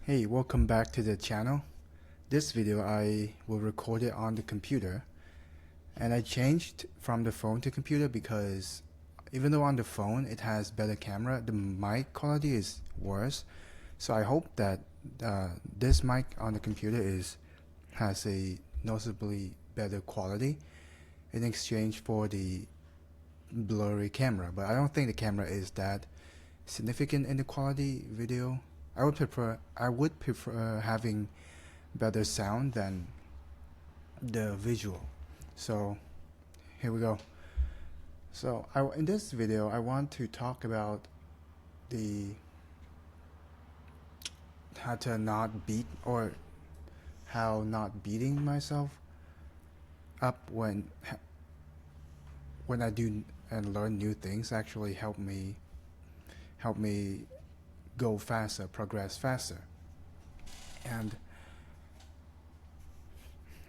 Hey, welcome back to the channel. This video I will record it on the computer, and I changed from the phone to computer because even though on the phone it has better camera, the mic quality is worse. So I hope that this mic on the computer has a noticeably better quality in exchange for the blurry camera. But I don't think the camera is that significant in the quality video. I would prefer having better sound than the visual. So here we go. So in this video, I want to talk about the how to not beat or how not beating myself up when I do and learn new things actually help me go faster, progress faster. And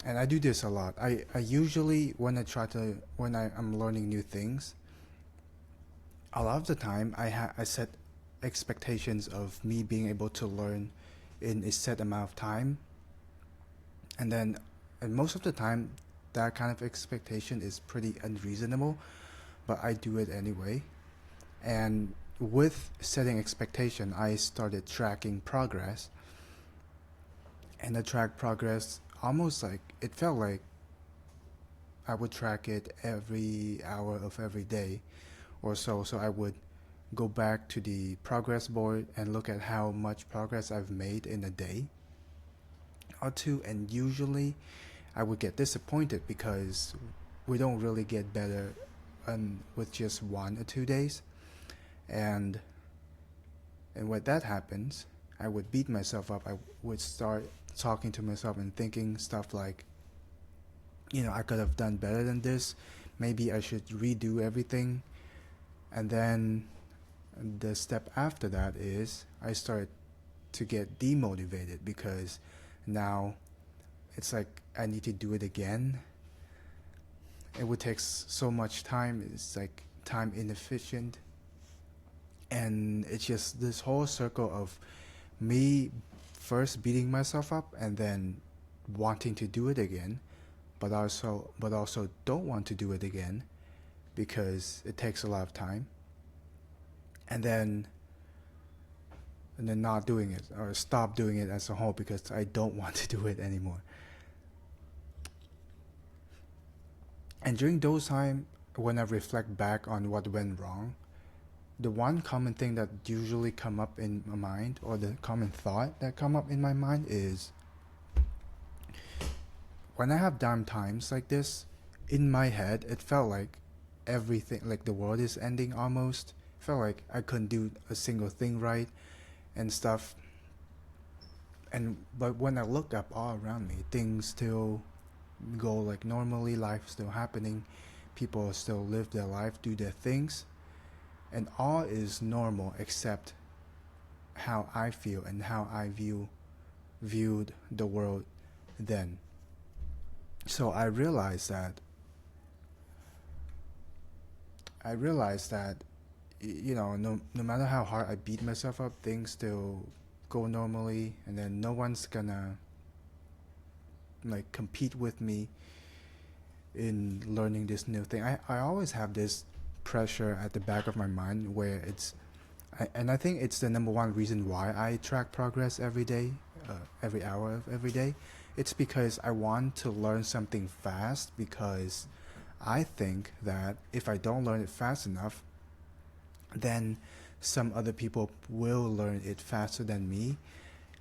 and I do this a lot. I usually when I'm learning new things, a lot of the time I set expectations of me being able to learn in a set amount of time, and then and most of the time that kind of expectation is pretty unreasonable, but I do it anyway. And with setting expectation, I started tracking progress, and I track progress almost like it felt like I would track it every hour of every day or so. So I would go back to the progress board and look at how much progress I've made in a day or two. And usually I would get disappointed because we don't really get better with just 1 or 2 days. And when that happens, I would beat myself up. I would start talking to myself and thinking stuff like, I could have done better than this. Maybe I should redo everything. And then the step after that is I start to get demotivated because now it's like I need to do it again. It would take so much time. It's like time inefficient. And it's just this whole circle of me first beating myself up and then wanting to do it again, but also don't want to do it again because it takes a lot of time, and then not doing it or stop doing it as a whole because I don't want to do it anymore. And during those times, when I reflect back on what went wrong, the one common thing that usually come up in my mind, or the common thought that come up in my mind, is when I have down times like this, in my head, it felt like everything, like the world is ending almost. It felt like I couldn't do a single thing right and stuff. But when I look up all around me, things still go like normally, life still happening, people still live their life, do their things, and all is normal except how I feel and how I viewed the world then. So I realized that no matter how hard I beat myself up, things still go normally, and then no one's gonna like compete with me in learning this new thing. I always have this pressure at the back of my mind where and I think it's the number one reason why I track progress every day, every hour of every day. It's because I want to learn something fast, because I think that if I don't learn it fast enough, then some other people will learn it faster than me,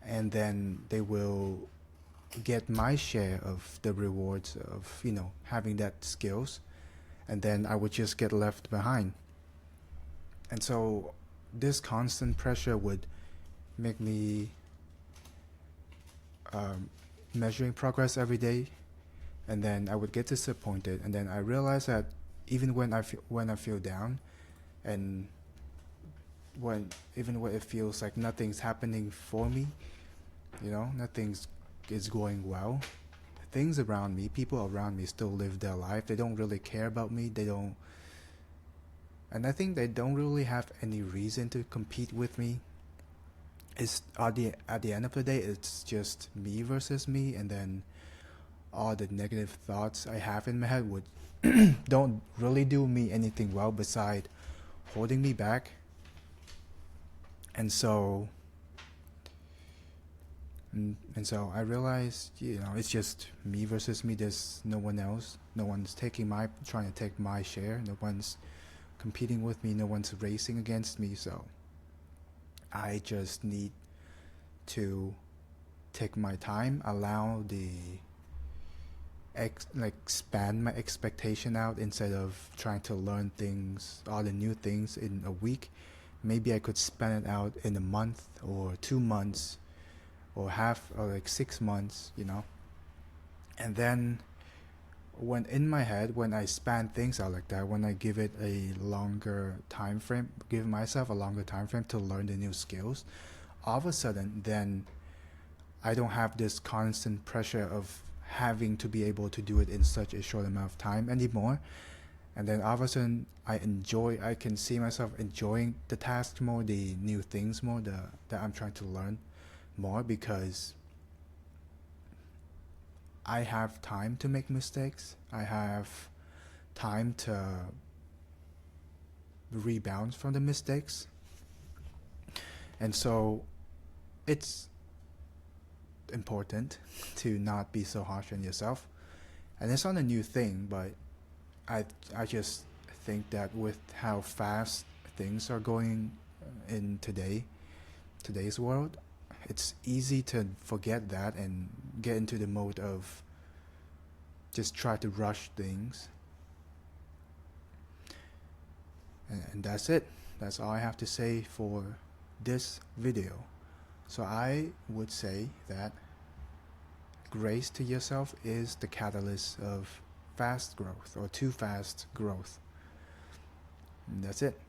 and then they will get my share of the rewards of having that skills, and then I would just get left behind. And so this constant pressure would make me um, measuring progress every day, and then I would get disappointed, and then I realized that even when I feel down, and even when it feels like nothing's happening for me, nothing's is going well, things around me, people around me still live their life. They don't really care about me. They don't, and I think they don't really have any reason to compete with me. it's at the end of the day, it's just me versus me, and then all the negative thoughts I have in my head would don't really do me anything well beside holding me back. And so and so I realized, it's just me versus me. There's no one else. No one's trying to take my share. No one's competing with me. No one's racing against me. So I just need to take my time, allow expand my expectation out instead of trying to learn all the new things in a week. Maybe I could span it out in a month or 2 months or 6 months, And then in my head, when I span things out like that, when I give myself a longer time frame to learn the new skills, all of a sudden, then I don't have this constant pressure of having to be able to do it in such a short amount of time anymore. And then all of a sudden, I can see myself enjoying the task more, the new things more, that I'm trying to learn more, because I have time to make mistakes. I have time to rebound from the mistakes. And so it's important to not be so harsh on yourself. And it's not a new thing, but I just think that with how fast things are going in today's world, it's easy to forget that and get into the mode of just try to rush things. And that's it. That's all I have to say for this video. So I would say that grace to yourself is the catalyst of fast growth or too fast growth. And that's it.